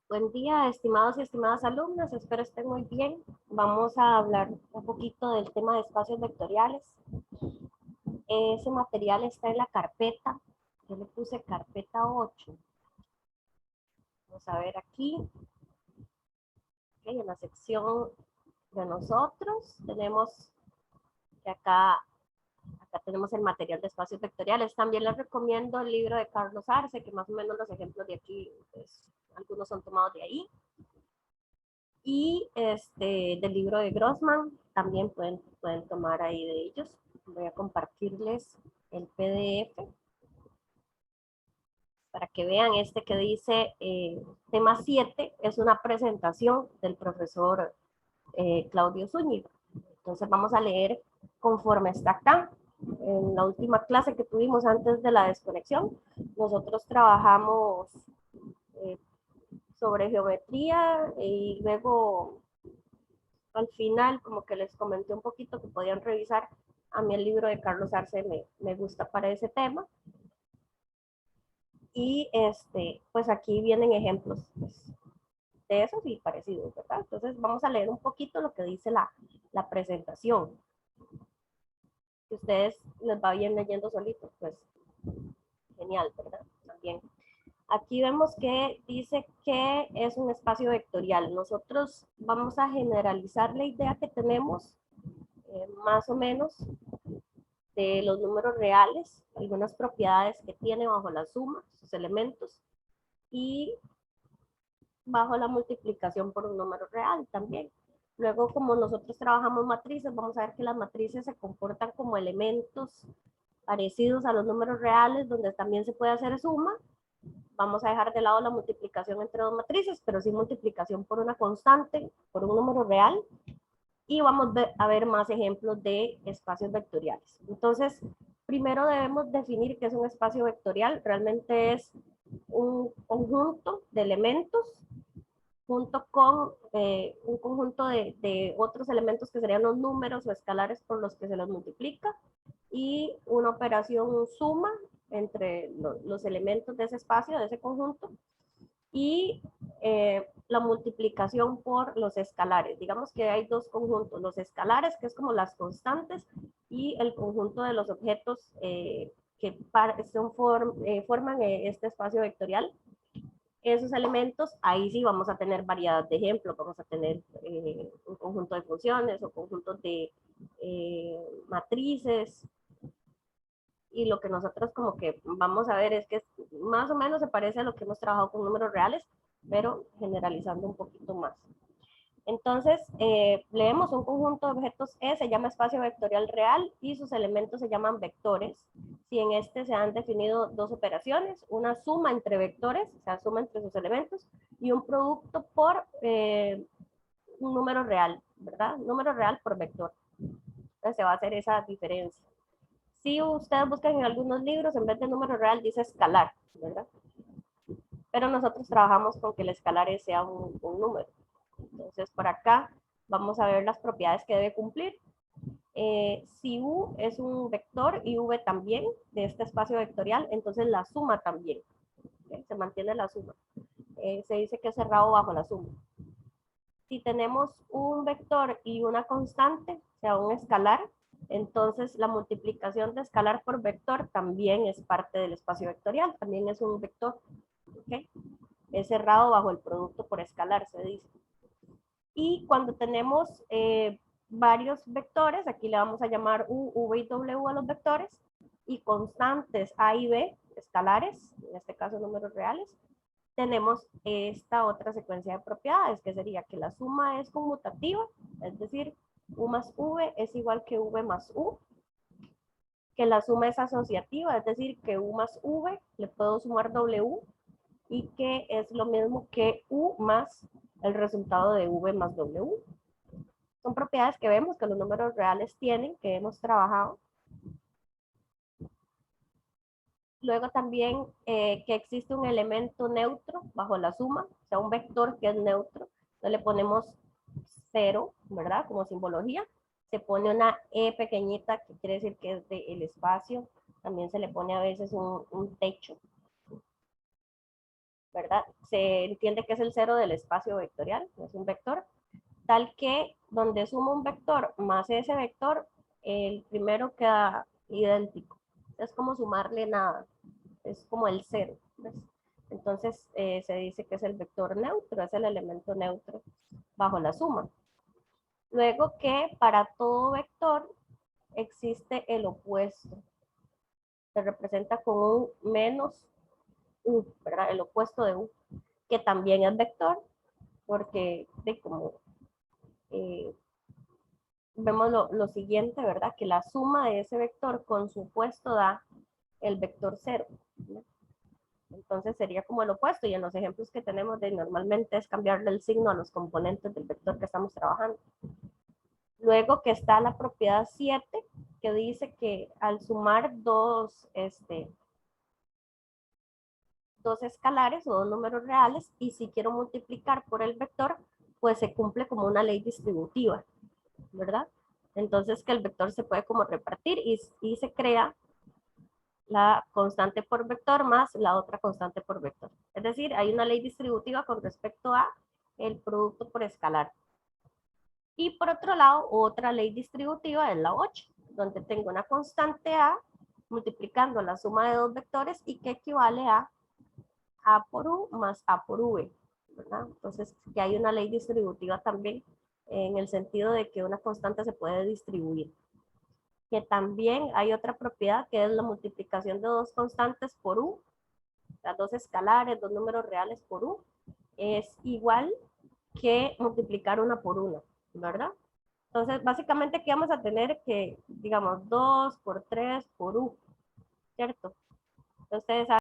Buen día, estimados y estimadas alumnas, espero estén muy bien. Vamos a hablar un poquito del tema de espacios vectoriales. Ese material está en la carpeta, yo le puse carpeta 8. Vamos a ver aquí, en la sección de nosotros, tenemos que acá tenemos el material de espacios vectoriales. También les recomiendo el libro de Carlos Arce, que más o menos los ejemplos de aquí, pues, algunos son tomados de ahí. Y del libro de Grossman también pueden tomar ahí de ellos. Voy a compartirles el PDF para que vean este que dice tema 7, es una presentación del profesor Claudio Zúñiga. Entonces vamos a leer conforme está acá. En la última clase que tuvimos antes de la desconexión, nosotros trabajamos eh, sobre geometría y luego al final como que les comenté un poquito que podían revisar. A mí el libro de Carlos Arce me gusta para ese tema. Y pues aquí vienen ejemplos pues, de esos y parecidos, ¿verdad? Entonces vamos a leer un poquito lo que dice la presentación. Si ustedes les va bien leyendo solitos, pues genial, ¿verdad? También. Aquí vemos que dice que es un espacio vectorial. Nosotros vamos a generalizar la idea que tenemos más o menos de los números reales, algunas propiedades que tiene bajo la suma, sus elementos, y bajo la multiplicación por un número real también. Luego, como nosotros trabajamos matrices, vamos a ver que las matrices se comportan como elementos parecidos a los números reales, donde también se puede hacer suma. Vamos a dejar de lado la multiplicación entre dos matrices, pero sí multiplicación por una constante, por un número real. Y vamos a ver más ejemplos de espacios vectoriales. Entonces, primero debemos definir qué es un espacio vectorial. Realmente es un conjunto de elementos junto con un conjunto de otros elementos que serían los números o escalares por los que se los multiplica y una operación suma entre los elementos de ese espacio, de ese conjunto, y la multiplicación por los escalares. Digamos que hay dos conjuntos, los escalares, que es como las constantes, y el conjunto de los objetos que forman este espacio vectorial. Esos elementos, ahí sí vamos a tener variedad de ejemplos, vamos a tener un conjunto de funciones o conjuntos de matrices, y lo que nosotros como que vamos a ver es que más o menos se parece a lo que hemos trabajado con números reales, pero generalizando un poquito más. Entonces, leemos un conjunto de objetos E, se llama espacio vectorial real y sus elementos se llaman vectores. Si en este se han definido dos operaciones, una suma entre vectores, o sea, suma entre sus elementos, y un producto por un número real, ¿verdad? Número real por vector. Entonces se va a hacer esa diferencia. Si ustedes buscan en algunos libros, en vez de número real dice escalar, ¿verdad? Pero nosotros trabajamos con que el escalar sea un número. Entonces, por acá vamos a ver las propiedades que debe cumplir. Si U es un vector y V también de este espacio vectorial, entonces la suma también. ¿Okay? Se mantiene la suma. Se dice que es cerrado bajo la suma. Si tenemos un vector y una constante, o sea, un escalar, entonces la multiplicación de escalar por vector también es parte del espacio vectorial, también es un vector. ¿Okay? Es cerrado bajo el producto por escalar, se dice. Y cuando tenemos varios vectores, aquí le vamos a llamar U, V y W a los vectores, y constantes A y B, escalares, en este caso números reales, tenemos esta otra secuencia de propiedades, que sería que la suma es conmutativa, es decir, U más V es igual que V más U, que la suma es asociativa, es decir, que U más V le puedo sumar W, y que es lo mismo que U más el resultado de V más W. Son propiedades que vemos que los números reales tienen, que hemos trabajado. Luego también que existe un elemento neutro bajo la suma, o sea, un vector que es neutro. Entonces le ponemos 0, ¿verdad? Como simbología. Se pone una E pequeñita, que quiere decir que es del espacio. También se le pone a veces un techo, ¿verdad? Se entiende que es el cero del espacio vectorial, es un vector, tal que donde sumo un vector más ese vector, el primero queda idéntico. Es como sumarle nada, es como el cero. ¿Ves? Entonces se dice que es el vector neutro, es el elemento neutro bajo la suma. Luego que para todo vector existe el opuesto. Se representa con un menos u, ¿verdad? El opuesto de u, que también es vector, porque de como eh, vemos lo siguiente, ¿verdad? Que la suma de ese vector con su opuesto da el vector cero, ¿no? Entonces sería como el opuesto, y en los ejemplos que tenemos de normalmente es cambiarle el signo a los componentes del vector que estamos trabajando. Luego que está la propiedad 7, que dice que al sumar dos escalares o dos números reales, y si quiero multiplicar por el vector, pues se cumple como una ley distributiva, ¿verdad? Entonces que el vector se puede como repartir y se crea la constante por vector más la otra constante por vector. Es decir, hay una ley distributiva con respecto a el producto por escalar. Y por otro lado, otra ley distributiva es la 8, donde tengo una constante A multiplicando la suma de dos vectores y que equivale a por U más A por V, ¿verdad? Entonces, que hay una ley distributiva también en el sentido de que una constante se puede distribuir. Que también hay otra propiedad que es la multiplicación de dos constantes por U, las dos escalares, dos números reales por U, es igual que multiplicar una por una, ¿verdad? Entonces, básicamente aquí vamos a tener que, digamos, 2 por 3 por U, ¿cierto? Entonces,